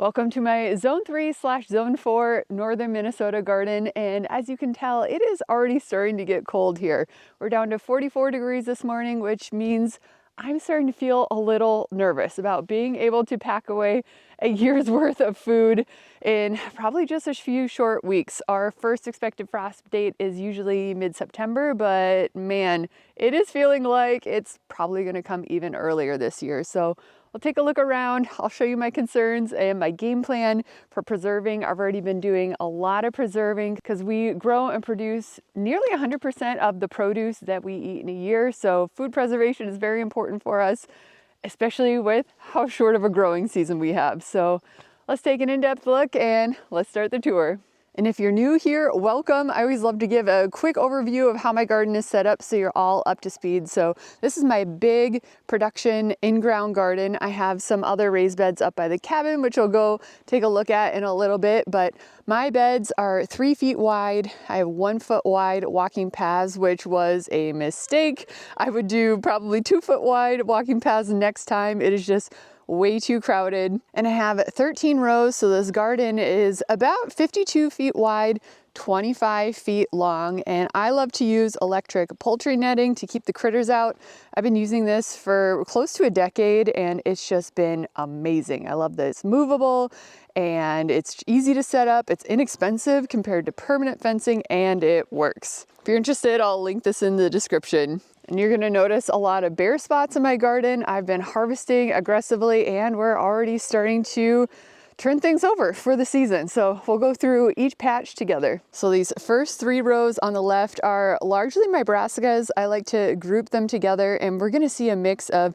Welcome to my Zone 3/Zone 4 Northern Minnesota garden, and as you can tell, it is already starting to get cold here. We're down to 44 degrees this morning, which means I'm starting to feel a little nervous about being able to pack away a year's worth of food in probably just a few short weeks. Our first expected frost date is usually mid-September, but man, it is feeling like it's probably going to come even earlier this year. So we'll take a look around. I'll show you my concerns and my game plan for preserving. I've already been doing a lot of preserving because we grow and produce nearly 100% of the produce that we eat in a year. So food preservation is very important for us, especially with how short of a growing season we have. So let's take an in-depth look and let's start the tour. And if you're new here, welcome. I always love to give a quick overview of how my garden is set up so you're all up to speed. So this is my big production in-ground garden. I have some other raised beds up by the cabin, which I'll go take a look at in a little bit. But my beds are 3 feet wide. I have 1 foot wide walking paths, which was a mistake. I would do probably 2 foot wide walking paths next time. It is just way too crowded. And I have 13 rows, so this garden is about 52 feet wide, 25 feet long, and I love to use electric poultry netting to keep the critters out. I've been using this for close to a decade and it's just been amazing. I love that it's movable and it's easy to set up. It's inexpensive compared to permanent fencing and it works. If you're interested, I'll link this in the description. And you're gonna notice a lot of bare spots in my garden. I've been harvesting aggressively and we're already starting to turn things over for the season. So we'll go through each patch together. So these first 3 rows on the left are largely my brassicas. I like to group them together and we're gonna see a mix of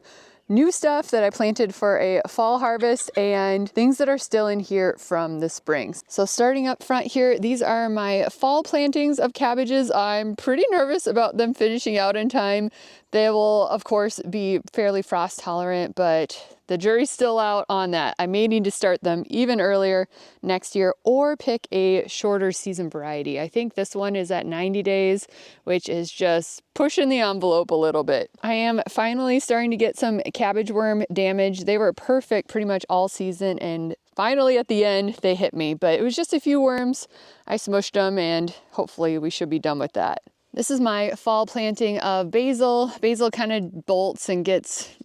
new stuff that I planted for a fall harvest and things that are still in here from the spring. So starting up front here, these are my fall plantings of cabbages. I'm pretty nervous about them finishing out in time. They will, of course, be fairly frost tolerant, but the jury's still out on that. I may need to start them even earlier next year or pick a shorter season variety. I think this one is at 90 days, which is just pushing the envelope a little bit. I am finally starting to get some cabbage worm damage. They were perfect pretty much all season and finally at the end they hit me, but it was just a few worms. I smushed them and hopefully we should be done with that. This is my fall planting of basil. Basil kind of bolts and gets,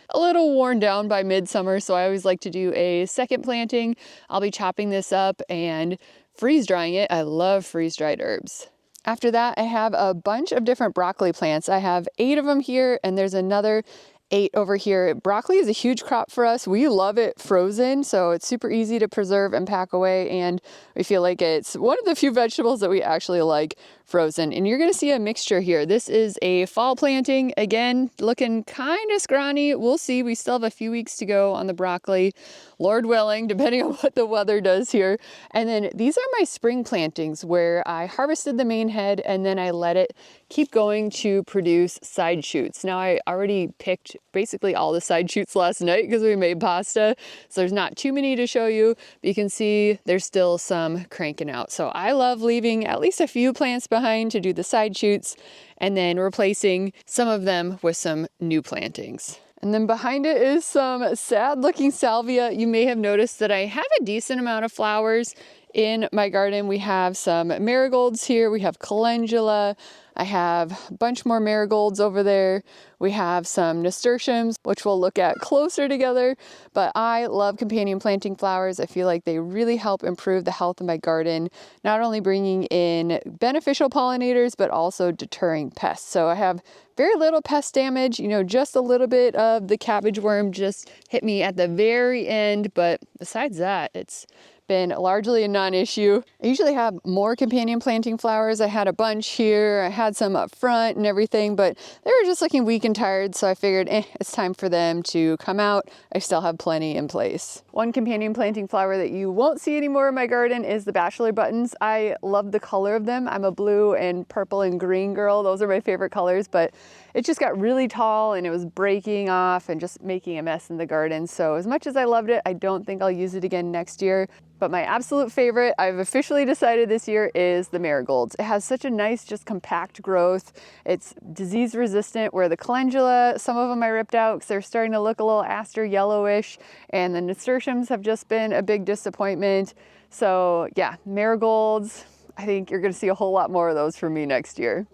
a little worn down by midsummer, so I always like to do a second planting. I'll be chopping this up and freeze drying it. I love freeze dried herbs. After that, I have a bunch of different broccoli plants. I have 8 of them here and there's another 8 over here. Broccoli is a huge crop for us. We love it frozen, so it's super easy to preserve and pack away, and we feel like it's one of the few vegetables that we actually like frozen. And you're gonna see a mixture here. This is a fall planting, again, looking kind of scrawny. We'll see, we still have a few weeks to go on the broccoli, Lord willing, depending on what the weather does here. And then these are my spring plantings where I harvested the main head and then I let it keep going to produce side shoots. Now I already picked basically all the side shoots last night because we made pasta, so there's not too many to show you, but you can see there's still some cranking out. So I love leaving at least a few plants behind to do the side shoots and then replacing some of them with some new plantings. And then behind it is some sad looking salvia. You may have noticed that I have a decent amount of flowers in my garden. We have some marigolds here, we have calendula, I have a bunch more marigolds over there. We have some nasturtiums, which we'll look at closer together, but I love companion planting flowers. I feel like they really help improve the health of my garden, not only bringing in beneficial pollinators, but also deterring pests. So I have very little pest damage, just a little bit of the cabbage worm just hit me at the very end, but besides that, it's been largely a non-issue. I usually have more companion planting flowers. I had a bunch here, I had some up front and everything, but they were just looking weak and tired, so I figured it's time for them to come out. I still have plenty in place. One companion planting flower that you won't see anymore in my garden is the bachelor buttons. I love the color of them. I'm a blue and purple and green girl. Those are my favorite colors, but it just got really tall and it was breaking off and just making a mess in the garden. So as much as I loved it, I don't think I'll use it again next year. But my absolute favorite, I've officially decided this year, is the marigolds. It has such a nice, just compact growth. It's disease resistant, where the calendula, some of them I ripped out because they're starting to look a little aster yellowish, and the nasturtiums have just been a big disappointment. So yeah, marigolds, I think you're gonna see a whole lot more of those from me next year.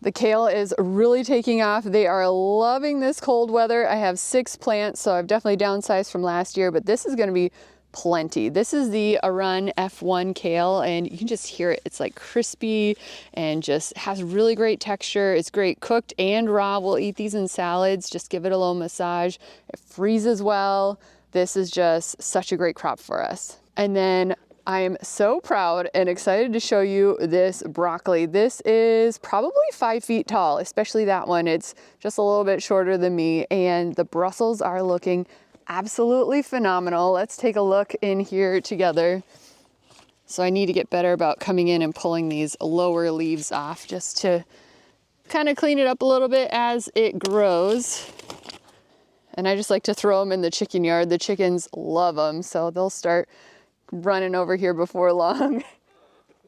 The kale is really taking off. They are loving this cold weather. I have 6 plants, so I've definitely downsized from last year, but this is gonna be plenty. This is the Arun F1 kale, and you can just hear it. It's like crispy and just has really great texture. It's great cooked and raw. We'll eat these in salads. Just give it a little massage. It freezes well. This is just such a great crop for us. And then I am so proud and excited to show you this broccoli. This is probably 5 feet tall, especially that one. It's just a little bit shorter than me, and the Brussels are looking absolutely phenomenal. Let's take a look in here together. So I need to get better about coming in and pulling these lower leaves off just to kind of clean it up a little bit as it grows. And I just like to throw them in the chicken yard. The chickens love them, so they'll start running over here before long.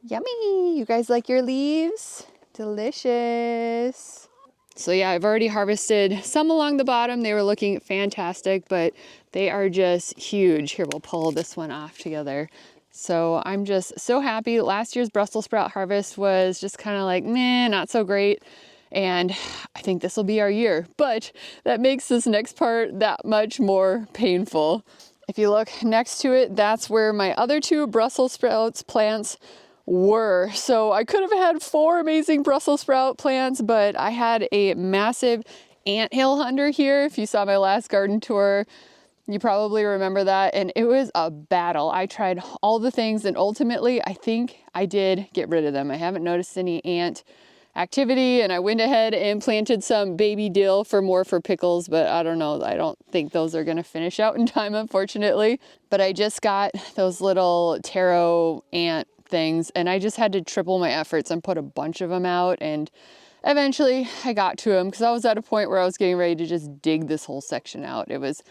Yummy! You guys like your leaves? Delicious. So yeah, I've already harvested some along the bottom. They were looking fantastic, but they are just huge. Here, we'll pull this one off together. So I'm just so happy. Last year's Brussels sprout harvest was just kind of like, meh, not so great. And I think this will be our year, but that makes this next part that much more painful. If you look next to it, that's where my other 2 Brussels sprouts plants were. So I could have had 4 amazing Brussels sprout plants, but I had a massive anthill hunter here. If you saw my last garden tour, you probably remember that. And it was a battle. I tried all the things, and ultimately I think I did get rid of them. I haven't noticed any ant activity, and I went ahead and planted some baby dill for pickles, but I don't know. I don't think those are going to finish out in time, unfortunately. But I just got those little taro ant things, and I just had to triple my efforts and put a bunch of them out, and eventually I got to them because I was at a point where I was getting ready to just dig this whole section out. It was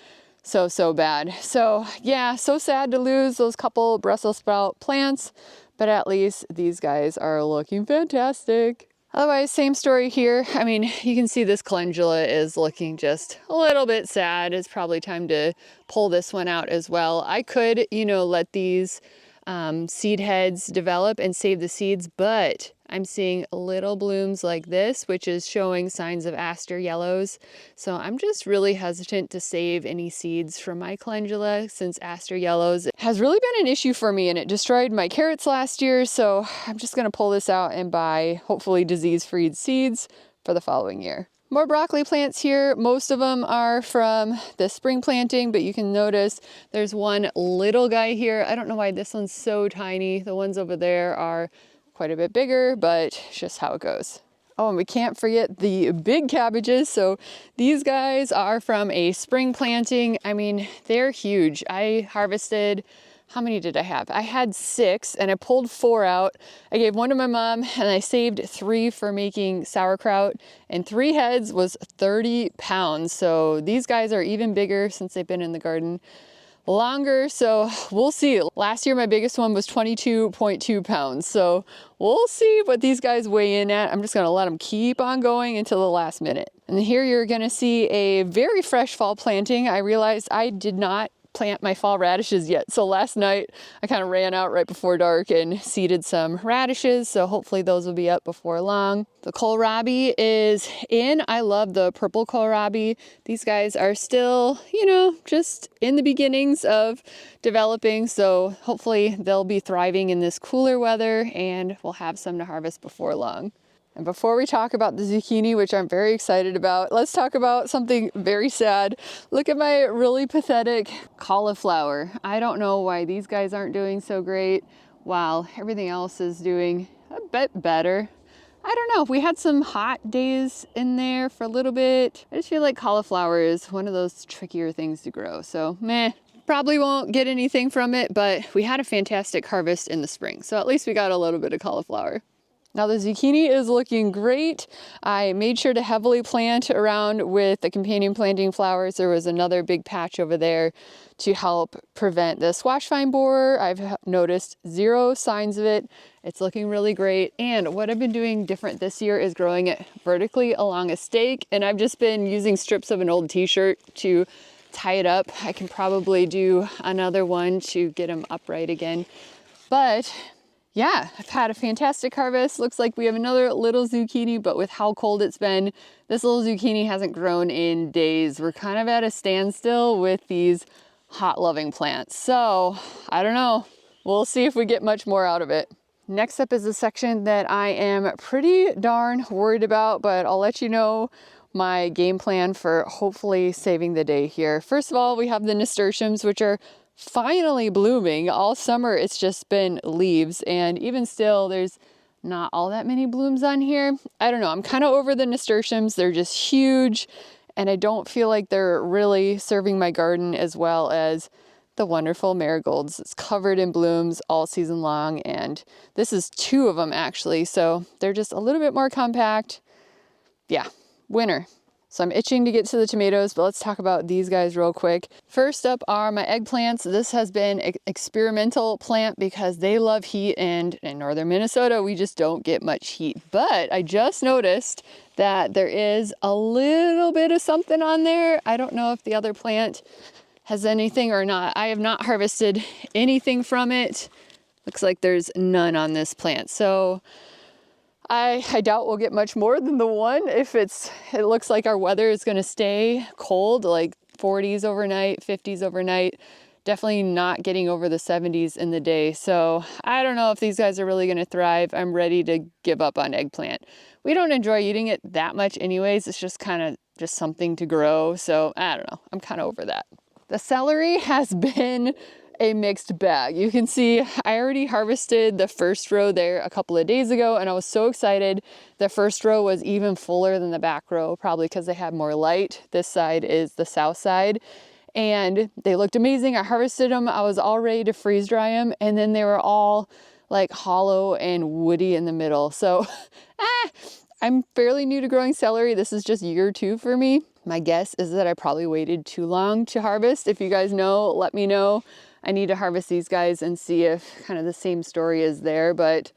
so bad. So yeah, so sad to lose those couple Brussels sprout plants, but at least these guys are looking fantastic. Otherwise, same story here. I mean, you can see this calendula is looking just a little bit sad. It's probably time to pull this one out as well. I could, let these seed heads develop and save the seeds, but I'm seeing little blooms like this, which is showing signs of aster yellows. So I'm just really hesitant to save any seeds from my calendula, since aster yellows has really been an issue for me, and it destroyed my carrots last year. So I'm just going to pull this out and buy hopefully disease-free seeds for the following year. More broccoli plants here. Most of them are from the spring planting, but you can notice there's one little guy here. I don't know why this one's so tiny. The ones over there are quite a bit bigger, but it's just how it goes. Oh, and we can't forget the big cabbages. So these guys are from a spring planting. I mean, they're huge. I harvested, how many did I have? I had 6, and I pulled 4 out. I gave 1 to my mom, and I saved 3 for making sauerkraut, and 3 heads was 30 pounds. So these guys are even bigger since they've been in the garden longer, so we'll see. Last year my biggest one was 22.2 pounds, so we'll see what these guys weigh in at. I'm just gonna let them keep on going until the last minute. And here you're gonna see a very fresh fall planting. I realized I did not plant my fall radishes yet. So last night I kind of ran out right before dark and seeded some radishes. So hopefully those will be up before long. The kohlrabi is in. I love the purple kohlrabi. These guys are still, just in the beginnings of developing. So hopefully they'll be thriving in this cooler weather, and we'll have some to harvest before long. And before we talk about the zucchini, which I'm very excited about, let's talk about something very sad. Look at my really pathetic cauliflower. I don't know why these guys aren't doing so great while everything else is doing a bit better. I don't know. We had some hot days in there for a little bit. I just feel like cauliflower is one of those trickier things to grow. So meh, probably won't get anything from it, but we had a fantastic harvest in the spring. So at least we got a little bit of cauliflower. Now the zucchini is looking great. I made sure to heavily plant around with the companion planting flowers. There was another big patch over there to help prevent the squash vine borer. I've noticed zero signs of it. It's looking really great. And what I've been doing different this year is growing it vertically along a stake. And I've just been using strips of an old t-shirt to tie it up. I can probably do another one to get them upright again. But yeah, I've had a fantastic harvest. Looks like we have another little zucchini, but with how cold it's been, this little zucchini hasn't grown in days. We're kind of at a standstill with these hot loving plants. So I don't know. We'll see if we get much more out of it. Next up is a section that I am pretty darn worried about, but I'll let you know my game plan for hopefully saving the day here. First of all, we have the nasturtiums, which are finally blooming. All summer it's just been leaves, and even still there's not all that many blooms on here. I don't know, I'm kind of over the nasturtiums. They're just huge, and I don't feel like they're really serving my garden as well as the wonderful marigolds. It's covered in blooms all season long, and this is 2 of them actually, so they're just a little bit more compact. Yeah, winter. So I'm itching to get to the tomatoes, but let's talk about these guys real quick. First up are my eggplants. This has been an experimental plant because they love heat, and in northern Minnesota, we just don't get much heat. But I just noticed that there is a little bit of something on there. I don't know if the other plant has anything or not. I have not harvested anything from it. Looks like there's none on this plant. So I doubt we'll get much more than the one if it looks like our weather is going to stay cold, like 40s overnight, 50s overnight. Definitely not getting over the 70s in the day. So I don't know if these guys are really going to thrive. I'm ready to give up on eggplant. We don't enjoy eating it that much anyways. It's just kind of just something to grow. So I don't know. I'm kind of over that. The celery has been a mixed bag. You can see I already harvested the first row there a couple of days ago, and I was so excited. The first row was even fuller than the back row, probably because they had more light. This side is the south side, and they looked amazing. I harvested them. I was all ready to freeze dry them, and then they were all like hollow and woody in the middle. So I'm fairly new to growing celery. This is just year 2 for me. My guess is that I probably waited too long to harvest. If you guys know, let me know. I need to harvest these guys and see if kind of the same story is there, but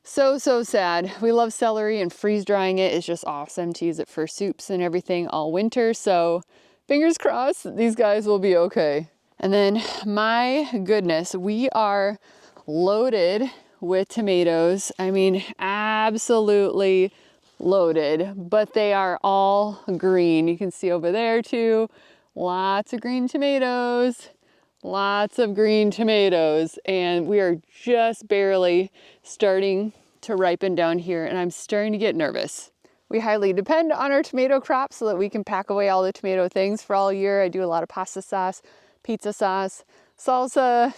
so sad. We love celery, and freeze drying it is just awesome to use it for soups and everything all winter. So fingers crossed these guys will be okay. And then my goodness, we are loaded with tomatoes. I mean, absolutely loaded, but they are all green. You can see over there too, lots of green tomatoes. Lots of green tomatoes, and we are just barely starting to ripen down here, and I'm starting to get nervous. We highly depend on our tomato crop so that we can pack away all the tomato things for all year. I do a lot of pasta sauce, pizza sauce, salsa,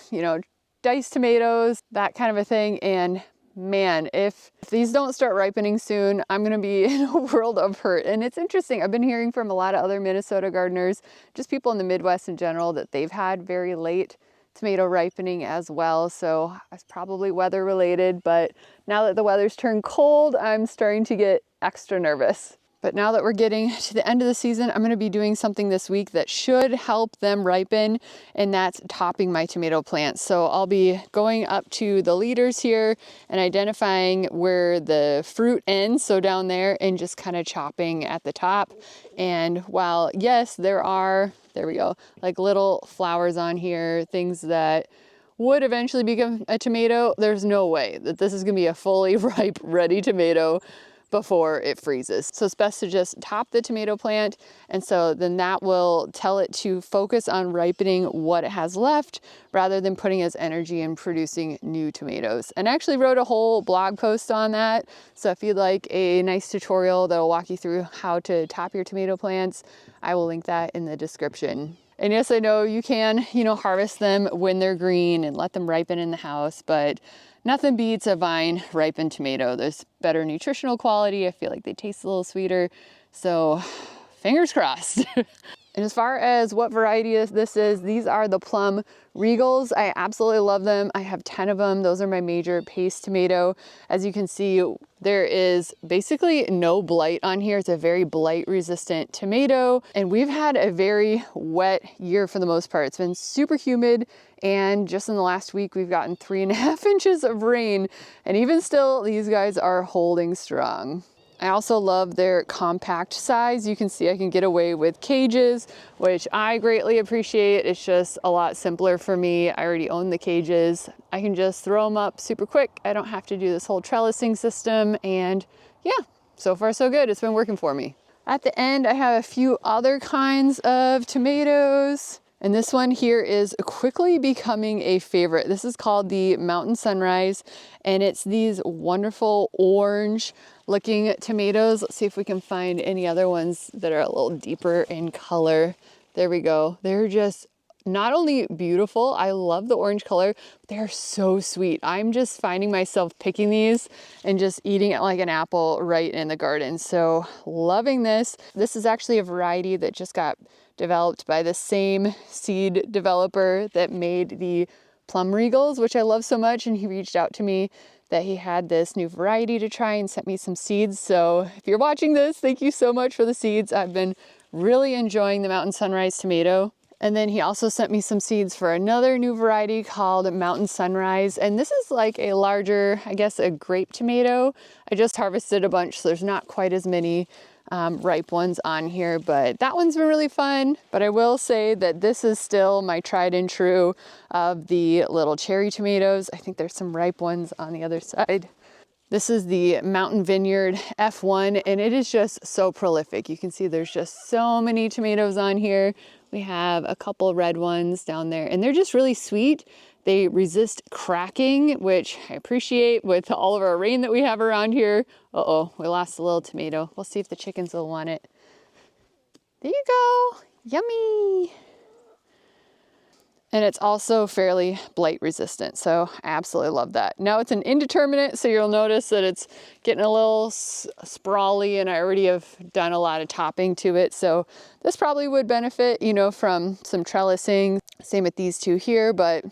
diced tomatoes, that kind of a thing. And man, if these don't start ripening soon, I'm going to be in a world of hurt. And it's interesting. I've been hearing from a lot of other Minnesota gardeners, just people in the Midwest in general, that they've had very late tomato ripening as well. So it's probably weather related, but now that the weather's turned cold, I'm starting to get extra nervous. But now that we're getting to the end of the season, I'm going to be doing something this week that should help them ripen, and that's topping my tomato plants. So I'll be going up to the leaders here and identifying where the fruit ends, so down there, and just kind of chopping at the top. And while, yes, there we go, like little flowers on here, things that would eventually become a tomato, there's no way that this is going to be a fully ripe, ready tomato before it freezes. So it's best to just top the tomato plant, and so then that will tell it to focus on ripening what it has left rather than putting its energy in producing new tomatoes. And I actually wrote a whole blog post on that, so if you'd like a nice tutorial that'll walk you through how to top your tomato plants, I will link that in the description. And yes, I know you can, harvest them when they're green and let them ripen in the house, but nothing beats a vine ripened tomato. There's better nutritional quality. I feel like they taste a little sweeter. So fingers crossed. And as far as what variety this is, these are the Plum Regals. I absolutely love them. I have 10 of them. Those are my major paste tomato. As you can see, there is basically no blight on here. It's a very blight resistant tomato. And we've had a very wet year for the most part. It's been super humid. And just in the last week, we've gotten 3.5 inches of rain. And even still, these guys are holding strong. I also love their compact size. You can see I can get away with cages, which I greatly appreciate. It's just a lot simpler for me. I already own the cages. I can just throw them up super quick. I don't have to do this whole trellising system. And yeah, so far so good. It's been working for me. At the end, I have a few other kinds of tomatoes. And this one here is quickly becoming a favorite. This is called the Mountain Sunrise, and it's these wonderful orange looking tomatoes. Let's see if we can find any other ones that are a little deeper in color. There we go. They're just not only beautiful, I love the orange color, but they're so sweet. I'm just finding myself picking these and just eating it like an apple right in the garden. So loving this. This is actually a variety that just got developed by the same seed developer that made the Plum Regals, which I love so much. And he reached out to me that he had this new variety to try and sent me some seeds. So if you're watching this, thank you so much for the seeds. I've been really enjoying the Mountain Sunrise tomato. And then he also sent me some seeds for another new variety called Mountain Sunrise. And this is like a larger, I guess, a grape tomato. I just harvested a bunch, so there's not quite as many ripe ones on here, but that one's been really fun. But I will say that this is still my tried and true of the little cherry tomatoes. I think there's some ripe ones on the other side. This is the Mountain Vineyard F1, and it is just so prolific. You can see there's just so many tomatoes on here. We have a couple red ones down there, and they're just really sweet. They resist cracking, which I appreciate with all of our rain that we have around here. Uh-oh, we lost a little tomato. We'll see if the chickens will want it. There you go. Yummy. And it's also fairly blight resistant, so I absolutely love that. Now it's an indeterminate, so you'll notice that it's getting a little sprawly, and I already have done a lot of topping to it, so this probably would benefit, you know, from some trellising. Same with these two here, but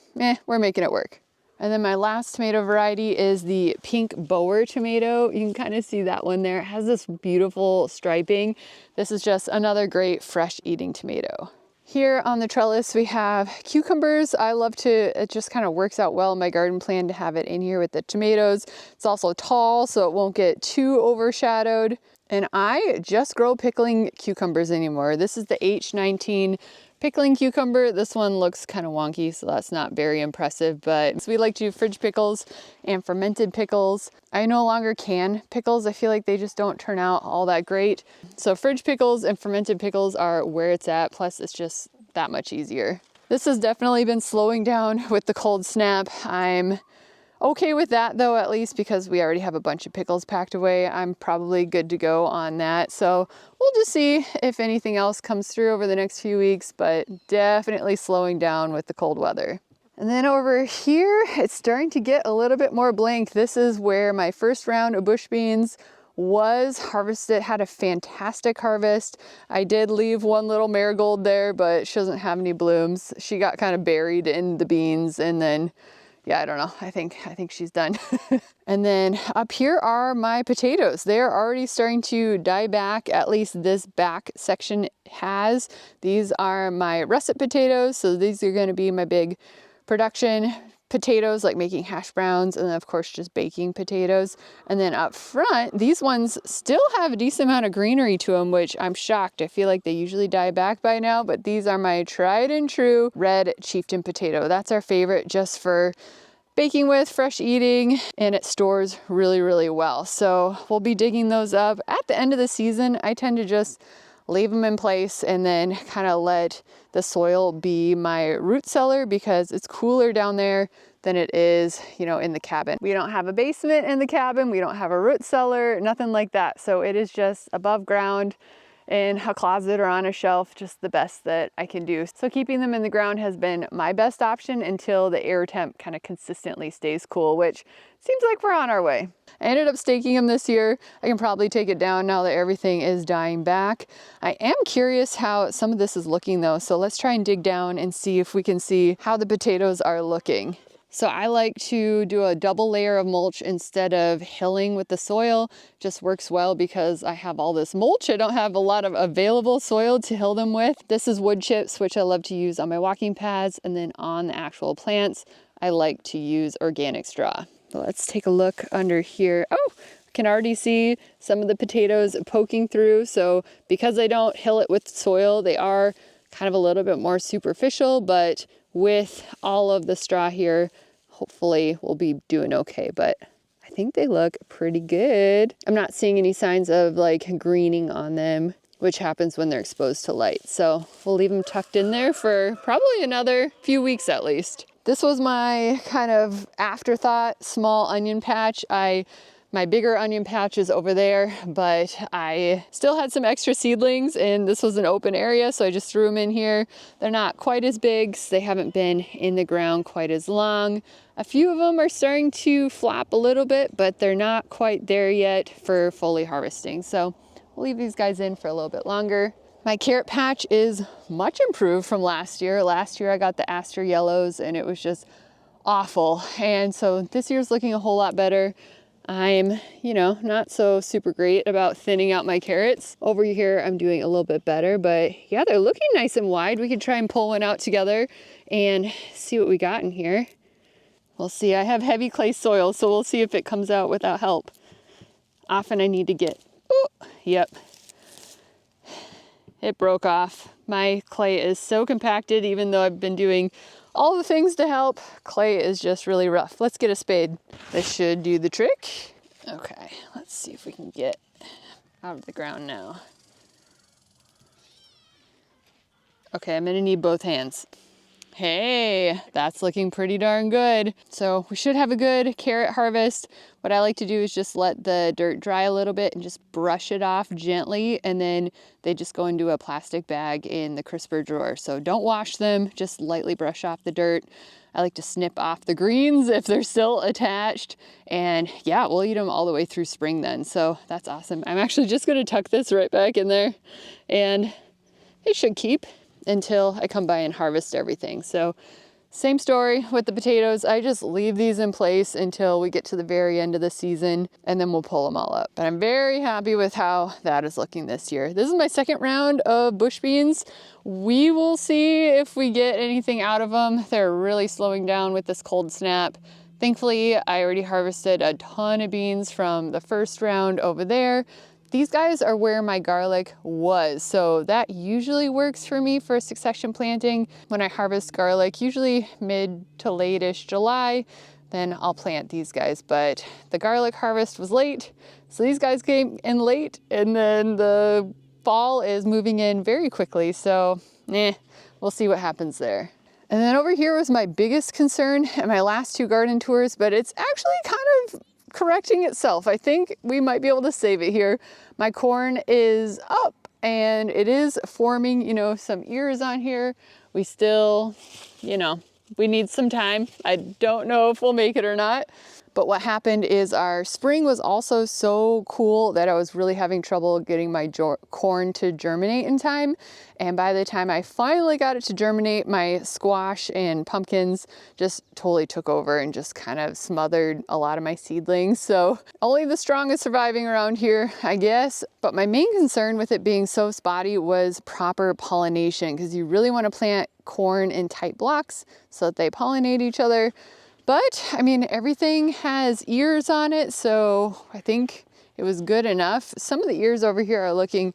we're making it work. And then my last tomato variety is the pink bower tomato. You can kind of see that one there. It has this beautiful striping. This is just another great fresh eating tomato. Here on the trellis, we have cucumbers. I love to, it just kind of works out well in my garden plan to have it in here with the tomatoes. It's also tall, so it won't get too overshadowed. And I just grow pickling cucumbers anymore. This is the H19 pickling cucumber. This one looks kind of wonky, so that's not very impressive, but we like to do fridge pickles and fermented pickles. I no longer can pickles. I feel like they just don't turn out all that great. So fridge pickles and fermented pickles are where it's at, plus it's just that much easier. This has definitely been slowing down with the cold snap. I'm okay with that though, at least because we already have a bunch of pickles packed away. I'm probably good to go on that. So we'll just see if anything else comes through over the next few weeks, but definitely slowing down with the cold weather. And then over here, it's starting to get a little bit more blank. This is where my first round of bush beans was harvested, had a fantastic harvest. I did leave one little marigold there, but she doesn't have any blooms. She got kind of buried in the beans, and then yeah, I don't know. I think she's done. And then up here are my potatoes. They're already starting to die back. At least this back section has. These are my russet potatoes. So these are going to be my big production potatoes, like making hash browns, and then of course just baking potatoes. And then up front, these ones still have a decent amount of greenery to them, which I'm shocked. I feel like they usually die back by now, but these are my tried and true red chieftain potato. That's our favorite just for baking with, fresh eating, and it stores really, really well. So we'll be digging those up. At the end of the season, I tend to just leave them in place and then kind of let the soil be my root cellar, because it's cooler down there than it is, you know, in the cabin. We don't have a basement in the cabin. We don't have a root cellar, nothing like that. So it is just above ground. in a closet or on a shelf, just the best that I can do. So keeping them in the ground has been my best option until the air temp kind of consistently stays cool, which seems like we're on our way. I ended up staking them this year. I can probably take it down now that everything is dying back. I am curious how some of this is looking though, so let's try and dig down and see if we can see how the potatoes are looking. So I like to do a double layer of mulch instead of hilling with the soil. Just works well because I have all this mulch. I don't have a lot of available soil to hill them with. This is wood chips, which I love to use on my walking paths, and then on the actual plants, I like to use organic straw. So let's take a look under here. Oh, I can already see some of the potatoes poking through. So because I don't hill it with soil, they are kind of a little bit more superficial, but with all of the straw here, hopefully we'll be doing okay, but I think they look pretty good. I'm not seeing any signs of like greening on them, which happens when they're exposed to light. So we'll leave them tucked in there for probably another few weeks at least. This was my kind of afterthought small onion patch. My bigger onion patch is over there, but I still had some extra seedlings and this was an open area, so I just threw them in here. They're not quite as big, so they haven't been in the ground quite as long. A few of them are starting to flop a little bit, but they're not quite there yet for fully harvesting. So we'll leave these guys in for a little bit longer. My carrot patch is much improved from last year. Last year I got the Aster yellows and it was just awful. And so this year's looking a whole lot better. I'm, not so super great about thinning out my carrots. Over here, I'm doing a little bit better, but yeah, they're looking nice and wide. We could try and pull one out together and see what we got in here. We'll see. I have heavy clay soil, so we'll see if it comes out without help. Often I need to get, yep. It broke off. My clay is so compacted, even though I've been doing all the things to help. Clay is just really rough. Let's get a spade. This should do the trick. Okay, let's see if we can get out of the ground now. Okay, I'm gonna need both hands. Hey, that's looking pretty darn good. So we should have a good carrot harvest. What I like to do is just let the dirt dry a little bit and just brush it off gently, and then they just go into a plastic bag in the crisper drawer. So don't wash them, just lightly brush off the dirt. I like to snip off the greens if they're still attached, and yeah, we'll eat them all the way through spring then. So that's awesome. I'm actually just gonna tuck this right back in there, and it should keep until I come by and harvest everything. So same story with the potatoes. I just leave these in place until we get to the very end of the season, and then we'll pull them all up. But I'm very happy with how that is looking this year. This is my second round of bush beans. We will see if we get anything out of them. They're really slowing down with this cold snap. Thankfully, I already harvested a ton of beans from the first round over there. These guys are where my garlic was, so that usually works for me for succession planting. When I harvest garlic, usually mid to late-ish July, then I'll plant these guys. But the garlic harvest was late, so these guys came in late, and then the fall is moving in very quickly, so we'll see what happens there. And then over here was my biggest concern at my last two garden tours, but it's actually kind of correcting itself. I think we might be able to save it here. My corn is up and it is forming, some ears on here. We still, we need some time. I don't know if we'll make it or not. But what happened is our spring was also so cool that I was really having trouble getting my corn to germinate in time. And by the time I finally got it to germinate, my squash and pumpkins just totally took over and just kind of smothered a lot of my seedlings. So only the strong is surviving around here, I guess. But my main concern with it being so spotty was proper pollination, because you really want to plant corn in tight blocks so that they pollinate each other. But I mean, everything has ears on it, so I think it was good enough. Some of the ears over here are looking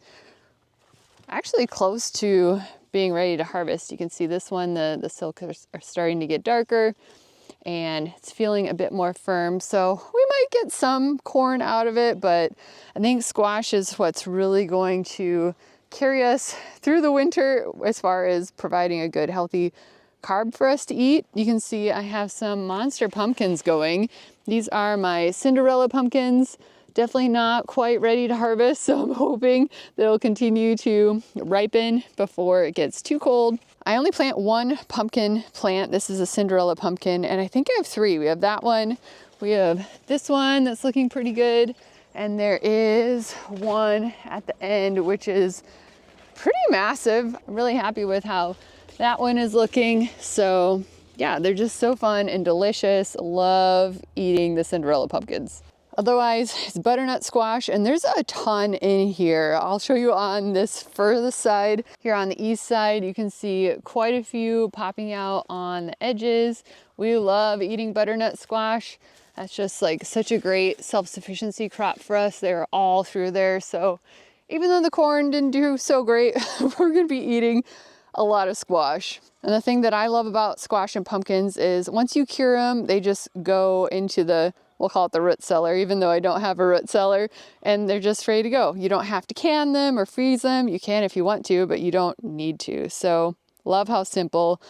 actually close to being ready to harvest. You can see this one, the silk are starting to get darker and it's feeling a bit more firm. So we might get some corn out of it, but I think squash is what's really going to carry us through the winter as far as providing a good, healthy carb for us to eat. You can see I have some monster pumpkins going. These are my Cinderella pumpkins. definitely not quite ready to harvest, so I'm hoping that it'll continue to ripen before it gets too cold. I only plant one pumpkin plant. This is a Cinderella pumpkin, and I think I have three. We have that one, we have this one that's looking pretty good, and there is one at the end which is pretty massive. I'm really happy with how that one is looking. So yeah, they're just so fun and delicious. Love eating the Cinderella pumpkins. Otherwise, it's butternut squash, and there's a ton in here. I'll show you on this furthest side. Here on the east side, you can see quite a few popping out on the edges. We love eating butternut squash. That's just like such a great self-sufficiency crop for us. They're all through there. So even though the corn didn't do so great, we're gonna be eating a lot of squash. And the thing that I love about squash and pumpkins is once you cure them, they just go into the, we'll call it the root cellar, even though I don't have a root cellar, and they're just ready to go. You don't have to can them or freeze them. You can if you want to, but you don't need to. So love how simple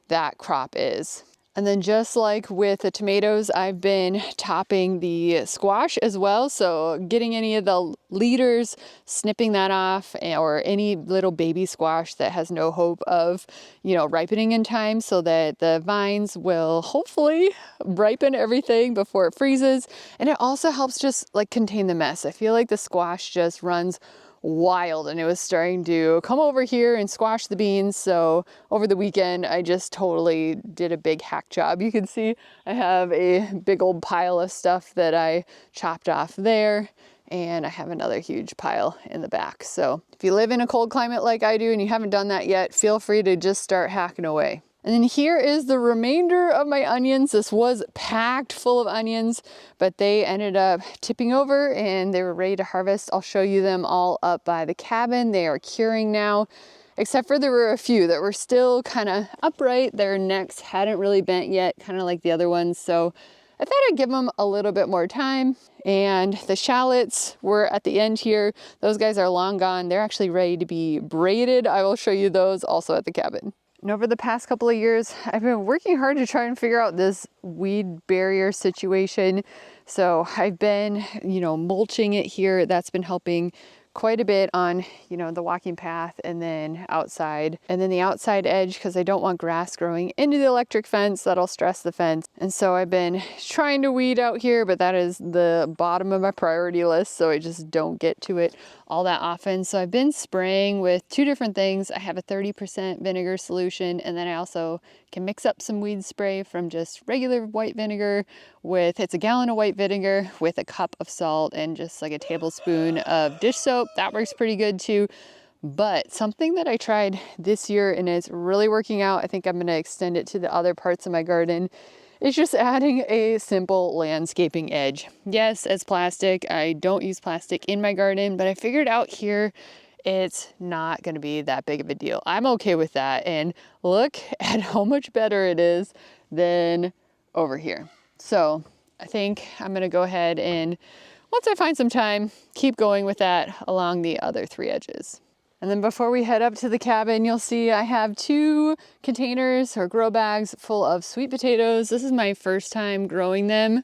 that crop is. And then just like with the tomatoes, I've been topping the squash as well. So getting any of the leaders, snipping that off, or any little baby squash that has no hope of, ripening in time, so that the vines will hopefully ripen everything before it freezes. And it also helps just like contain the mess. I feel like the squash just runs wild, and it was starting to come over here and squash the beans. So over the weekend, I just totally did a big hack job. You can see I have a big old pile of stuff that I chopped off there, and I have another huge pile in the back. So if you live in a cold climate like I do and you haven't done that yet, feel free to just start hacking away. And then here is the remainder of my onions. This was packed full of onions, but they ended up tipping over and they were ready to harvest. I'll show you them all up by the cabin. They are curing now, except for there were a few that were still kind of upright. Their necks hadn't really bent yet, kind of like the other ones. So I thought I'd give them a little bit more time. And the shallots were at the end here. Those guys are long gone. They're actually ready to be braided. I will show you those also at the cabin. And over the past couple of years, I've been working hard to try and figure out this weed barrier situation. So I've been, mulching it here. That's been helping quite a bit on, the walking path, and then outside. And then the outside edge, because I don't want grass growing into the electric fence. That'll stress the fence. And so I've been trying to weed out here, but that is the bottom of my priority list. So I just don't get to it all that often. So I've been spraying with two different things. I have a 30% vinegar solution, and then I also can mix up some weed spray from just regular white vinegar with, it's a gallon of white vinegar with a cup of salt and just like a tablespoon of dish soap. That works pretty good too. But something that I tried this year and it's really working out, I think I'm going to extend it to the other parts of my garden, is just adding a simple landscaping edge. Yes, it's plastic. I don't use plastic in my garden, but I figured out here it's not going to be that big of a deal. I'm okay with that. And look at how much better it is than over here. So I think I'm going to go ahead and, once I find some time, keep going with that along the other three edges. And then before we head up to the cabin, you'll see I have 2 containers or grow bags full of sweet potatoes. This is my first time growing them.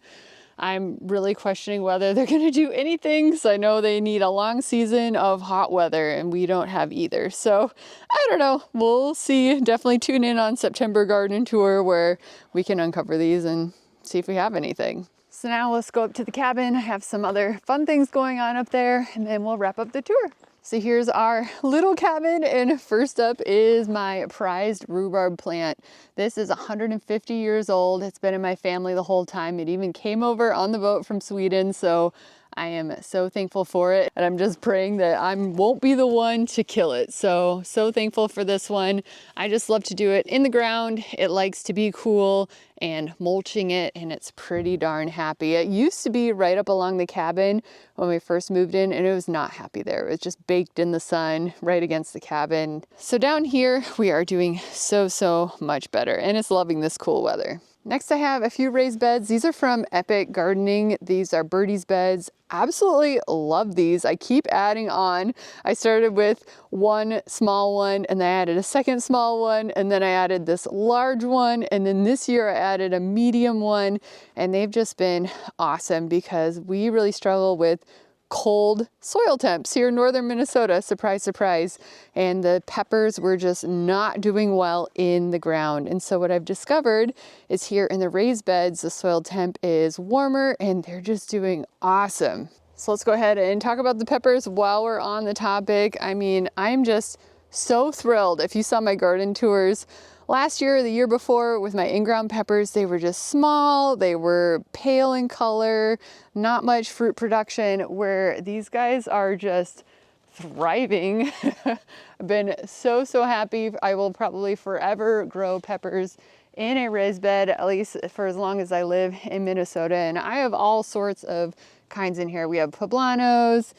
I'm really questioning whether they're going to do anything, because I know they need a long season of hot weather and we don't have either. So I don't know. We'll see. Definitely tune in on September garden tour where we can uncover these and see if we have anything. So now let's go up to the cabin. I have some other fun things going on up there, and then we'll wrap up the tour. So here's our little cabin, and first up is my prized rhubarb plant. This is 150 years old. It's been in my family the whole time. It even came over on the boat from Sweden, so I am so thankful for it, and I'm just praying that I won't be the one to kill it. So thankful for this one. I just love to do it in the ground. It likes to be cool, and mulching it, and it's pretty darn happy. It used to be right up along the cabin when we first moved in, and it was not happy there. It was just baked in the sun right against the cabin. So down here we are doing so much better, and it's loving this cool weather. Next I have a few raised beds. These are from Epic Gardening. These are Birdie's beds. Absolutely love these. I keep adding on. I started with one small one and then I added a second small one and then I added this large one and then this year I added a medium one, and they've just been awesome because we really struggle with cold soil temps here in northern Minnesota, surprise, surprise. And the peppers were just not doing well in the ground. And so what I've discovered is here in the raised beds, the soil temp is warmer and they're just doing awesome. So let's go ahead and talk about the peppers while we're on the topic. I mean, I'm just so thrilled. If you saw my garden tours last year or the year before with my in-ground peppers, they were just small, they were pale in color, not much fruit production, where these guys are just thriving. I've been so happy. I will probably forever grow peppers in a raised bed, at least for as long as I live in Minnesota. And I have all sorts of kinds in here. We have poblanos.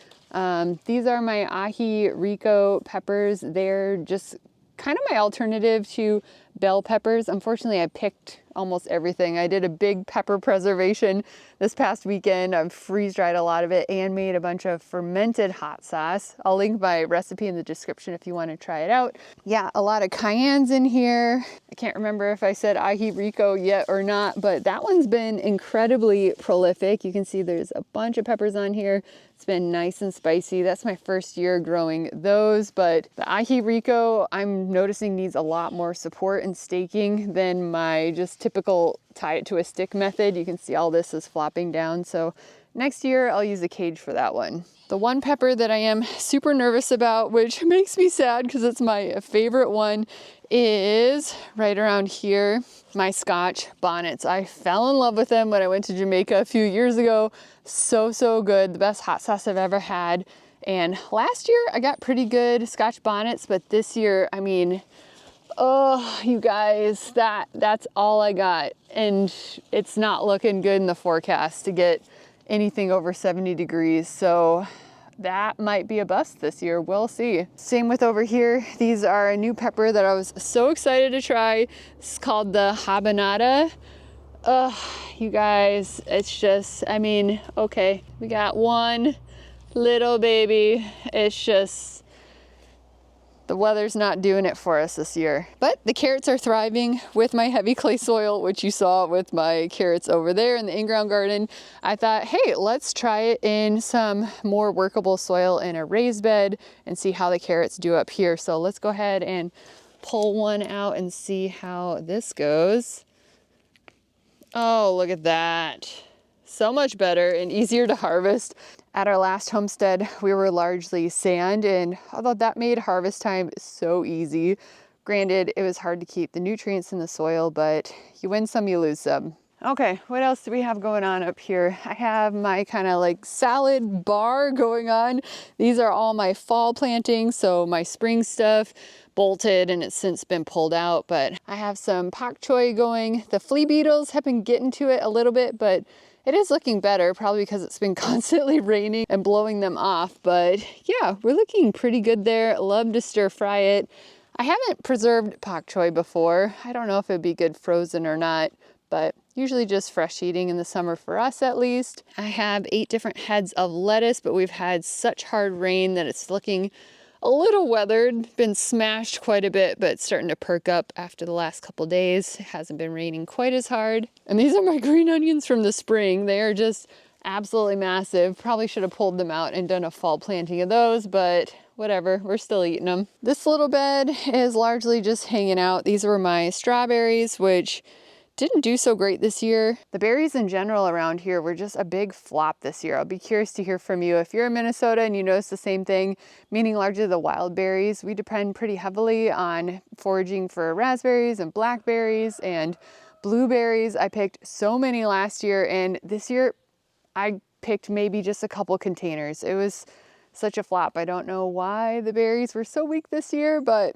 These are my aji rico peppers. They're just kind of my alternative to bell peppers. Unfortunately, I picked almost everything. I did a big pepper preservation this past weekend. I've freeze dried a lot of it and made a bunch of fermented hot sauce. I'll link my recipe in the description if you want to try it out. Yeah, a lot of cayennes in here. I can't remember if I said aji rico yet or not, but that one's been incredibly prolific. You can see there's a bunch of peppers on here. It's been nice and spicy. That's my first year growing those, but the aji rico I'm noticing needs a lot more support and staking than my just typical tie it to a stick method. You can see all this is flopping down. So next year I'll use a cage for that one. The one pepper that I am super nervous about, which makes me sad because it's my favorite one, is right around here, my Scotch bonnets. I fell in love with them when I went to Jamaica a few years ago. So good. The best hot sauce I've ever had. And last year I got pretty good Scotch bonnets, but this year, I mean, oh, you guys, that's all I got. And it's not looking good in the forecast to get anything over 70 degrees. So that might be a bust this year. We'll see. Same with over here. These are a new pepper that I was so excited to try. It's called the habanada. You guys, it's just, I mean, okay, we got one little baby. It's just, the weather's not doing it for us this year. But the carrots are thriving with my heavy clay soil, which you saw with my carrots over there in the in-ground garden. I thought, hey, let's try it in some more workable soil in a raised bed and see how the carrots do up here. So let's go ahead and pull one out and see how this goes. Oh, look at that. So much better and easier to harvest. At our last homestead, we were largely sand, and although that made harvest time so easy, granted, it was hard to keep the nutrients in the soil, but you win some, you lose some. Okay, what else do we have going on up here? I have my kind of like salad bar going on. These are all my fall plantings, so my spring stuff bolted and it's since been pulled out, but I have some pak choi going. The flea beetles have been getting to it a little bit, but it is looking better, probably because it's been constantly raining and blowing them off. But yeah, we're looking pretty good there. Love to stir fry it. I haven't preserved pak choi before. I don't know if it'd be good frozen or not, but usually just fresh eating in the summer for us at least. I have 8 different heads of lettuce, but we've had such hard rain that it's looking a little weathered, been smashed quite a bit, but it's starting to perk up after the last couple days. It hasn't been raining quite as hard. And these are my green onions from the spring. They are just absolutely massive. Probably should have pulled them out and done a fall planting of those, but whatever, we're still eating them. This little bed is largely just hanging out. These were my strawberries, which didn't do so great this year. The berries in general around here were just a big flop this year. I'll be curious to hear from you. If you're in Minnesota and you notice the same thing, meaning largely the wild berries, we depend pretty heavily on foraging for raspberries and blackberries and blueberries. I picked so many last year, and this year I picked maybe just a couple containers. It was such a flop. I don't know why the berries were so weak this year, but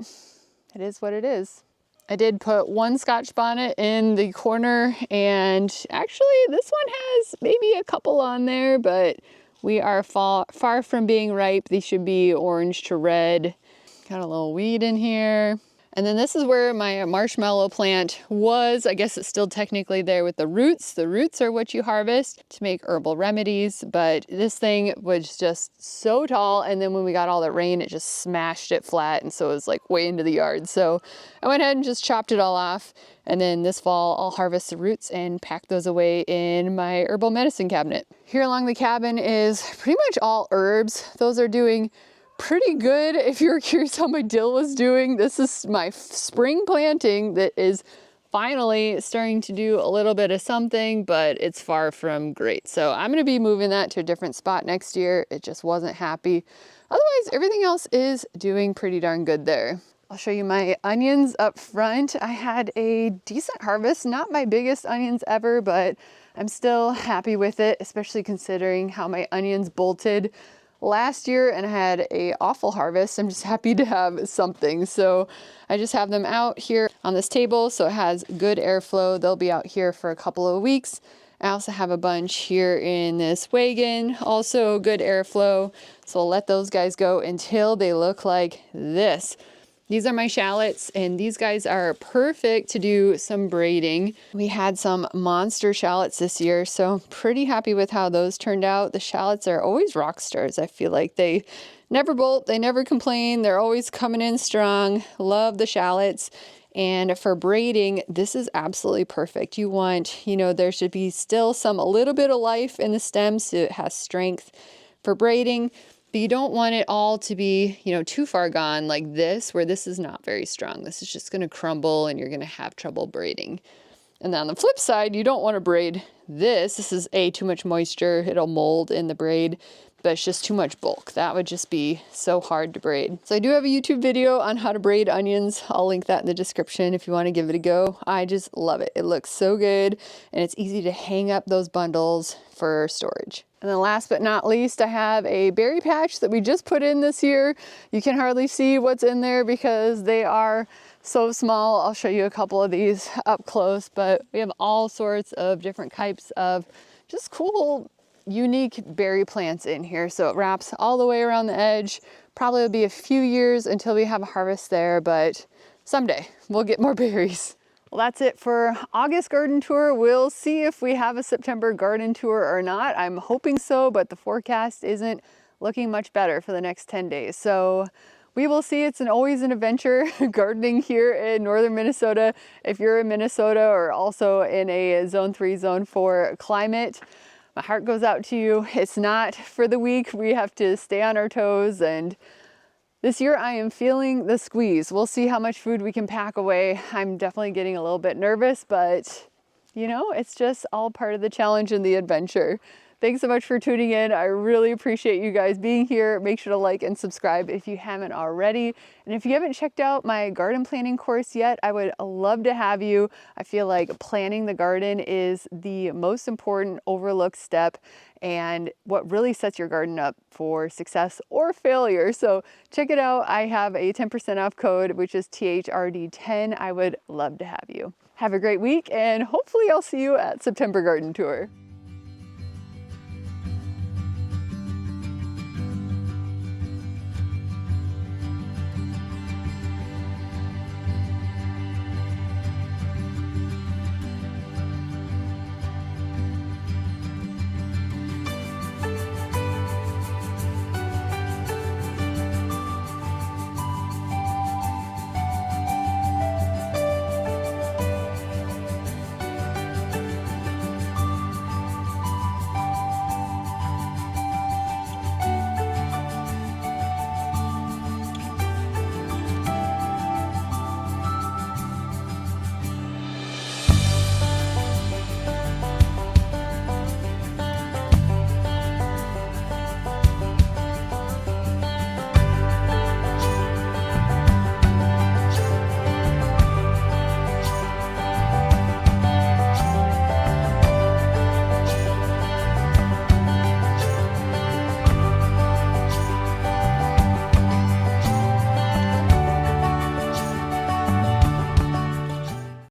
it is what it is. I did put one Scotch bonnet in the corner, and actually this one has maybe a couple on there, but we are far from being ripe. These should be orange to red. Got a little weed in here. And then this is where my marshmallow plant was. I guess it's still technically there with the roots. The roots are what you harvest to make herbal remedies, but this thing was just so tall. And then when we got all the rain, it just smashed it flat. And so it was like way into the yard. So I went ahead and just chopped it all off. And then this fall, I'll harvest the roots and pack those away in my herbal medicine cabinet. Here along the cabin is pretty much all herbs. Those are doing pretty good. If you're curious how my dill was doing, this is my spring planting that is finally starting to do a little bit of something, but it's far from great. So I'm going to be moving that to a different spot next year. It just wasn't happy. Otherwise, everything else is doing pretty darn good there. I'll show you my onions up front. I had a decent harvest, not my biggest onions ever, but I'm still happy with it, especially considering how my onions bolted last year and I had an awful harvest. I'm just happy to have something. So I just have them out here on this table so it has good airflow. They'll be out here for a couple of weeks. I also have a bunch here in this wagon, also good airflow. So I'll let those guys go until they look like this. These are my shallots, and these guys are perfect to do some braiding. We had some monster shallots this year, so I'm pretty happy with how those turned out. The shallots are always rock stars. I feel like they never bolt, they never complain. They're always coming in strong. Love the shallots. And for braiding, this is absolutely perfect. You want, there should be still a little bit of life in the stem so it has strength for braiding. But you don't want it all to be, too far gone like this, where this is not very strong. This is just going to crumble and you're going to have trouble braiding. And then on the flip side, you don't want to braid this. This is too much moisture. It'll mold in the braid, but it's just too much bulk. That would just be so hard to braid. So I do have a YouTube video on how to braid onions. I'll link that in the description if you want to give it a go. I just love it. It looks so good and it's easy to hang up those bundles for storage. And then last but not least, I have a berry patch that we just put in this year. You can hardly see what's in there because they are so small. I'll show you a couple of these up close, but we have all sorts of different types of just cool, unique berry plants in here. So it wraps all the way around the edge. Probably will be a few years until we have a harvest there, but someday we'll get more berries. Well, that's it for August garden tour. We'll see if we have a September garden tour or not. I'm hoping so, but the forecast isn't looking much better for the next 10 days. So we will see. It's always an adventure gardening here in northern Minnesota. If you're in Minnesota or also in a zone 3, zone 4 climate, my heart goes out to you. It's not for the weak. We have to stay on our toes, and this year I am feeling the squeeze. We'll see how much food we can pack away. I'm definitely getting a little bit nervous, but it's just all part of the challenge and the adventure. Thanks so much for tuning in. I really appreciate you guys being here. Make sure to like and subscribe if you haven't already. And if you haven't checked out my garden planning course yet, I would love to have you. I feel like planning the garden is the most important overlooked step and what really sets your garden up for success or failure. So check it out. I have a 10% off code, which is THRD10. I would love to have you. Have a great week, and hopefully I'll see you at September Garden Tour.